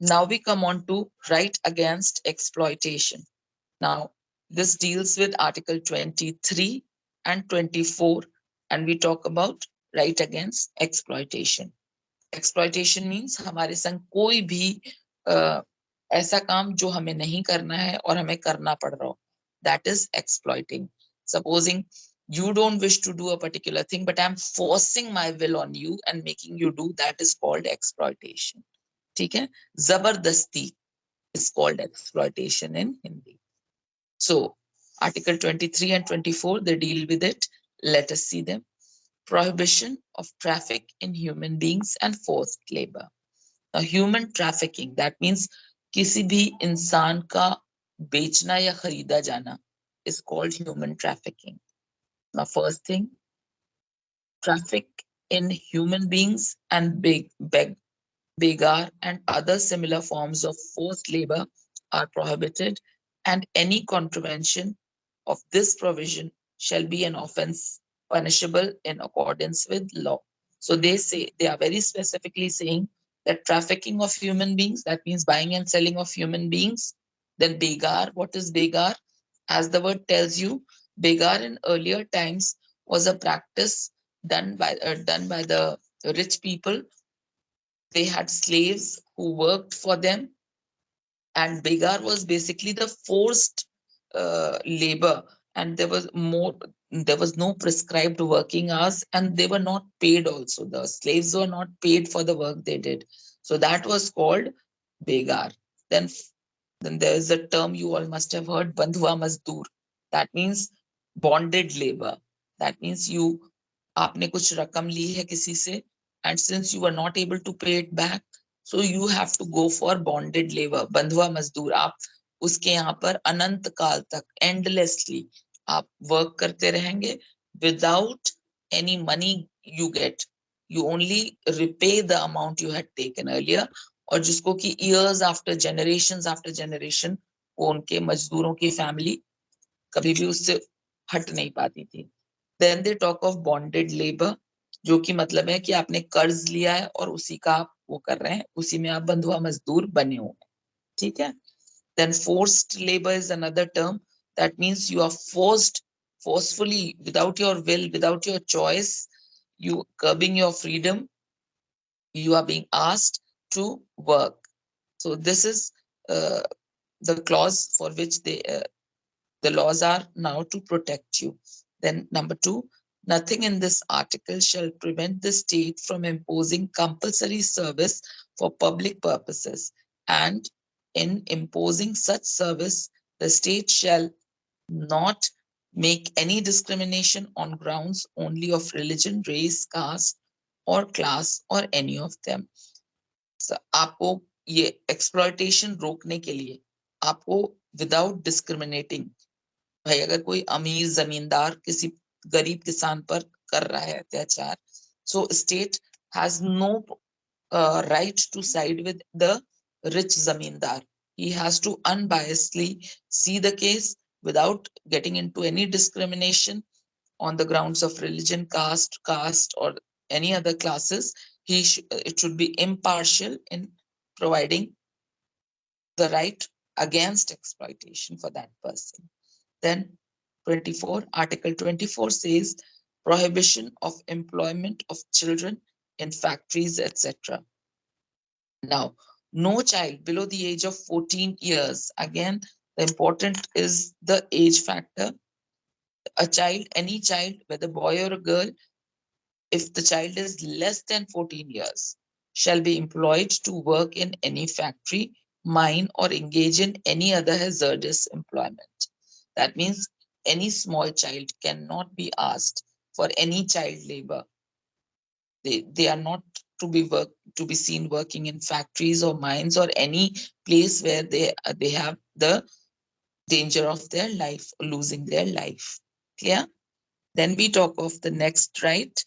Now we come on to right against exploitation. Now this deals with article 23 and 24, and we talk about right against exploitation. Exploitation means हमारे संग कोई भी ऐसा काम जो हमें नहीं करना है और हमें करना पड़ रहा हो, that is exploiting. Supposing you don't wish to do a particular thing but I'm forcing my will on you and making you do, that is called exploitation. ठीक है. जबरदस्ती is called exploitation in Hindi. So article 23 and 24, they deal with it. Let us see them. Prohibition of traffic in human beings and forced labor. Now, human trafficking, that means किसी भी इंसान का बेचना या खरीदा जाना is called human trafficking. Now, first thing, traffic in human beings and begar and other similar forms of forced labor are prohibited, and any contravention of this provision shall be an offense punishable in accordance with law. So they say, they are very specifically saying that trafficking of human beings, that means buying and selling of human beings. Then begar, what is begar? As the word tells you, begar in earlier times was a practice done by the rich people. They had slaves who worked for them, and begar was basically the forced labor, and there was no prescribed working hours, and they were not paid also. The slaves were not paid for the work they did. So that was called begar. Then, then there is a term you all must have heard, bandhua mazdoor. That means bonded labor. That means आपने कुछ रकम ली है किसी से, and since you were not able to pay it back, so you have to go for bonded labor. बंधुआ मजदूर, आप उसके यहाँ पर अनंत काल तक endlessly आप वर्क करते रहेंगे without any money you get. You only repay the amount you had taken earlier. और जिसको कि years after generation वो उनके मजदूरों की फैमिली कभी भी उससे हट नहीं पाती थी. Then they talk of bonded labor, जो कि मतलब है कि आपने कर्ज लिया है और उसी का आप वो कर रहे हैं, उसी में आप बंधुआ मजदूर बने हुए हैं. ठीक है. Then forced labor is another term. That means you are forcefully, without your will, without your choice, you curbing your freedom, you are being asked to work. So this is the clause for which the laws are now to protect you. Then number 2, nothing in this article shall prevent the state from imposing compulsory service for public purposes, and in imposing such service, the state shall not make any discrimination on grounds only of religion, race, caste, or class, or any of them. So, आपको ये exploitation रोकने के लिए आपको without discriminating, भाई अगर कोई अमीर जमींदार किसी गरीब किसान पर कर रहा है अत्याचार, so state has no right to side with the rich zamindar. He has to unbiasedly see the case without getting into any discrimination on the grounds of religion, caste, or any other classes. It should be impartial in providing the right against exploitation for that person. Then 24, Article 24 says prohibition of employment of children in factories, etc. Now, no child below the age of 14 years. Again, the important is the age factor. A child, any child, whether boy or a girl, if the child is less than 14 years, shall be employed to work in any factory, mine, or engage in any other hazardous employment. That means any small child cannot be asked for any child labor. They are not to be seen working in factories or mines or any place where they have the danger of their life, losing their life. Clear? Then we talk of the next right,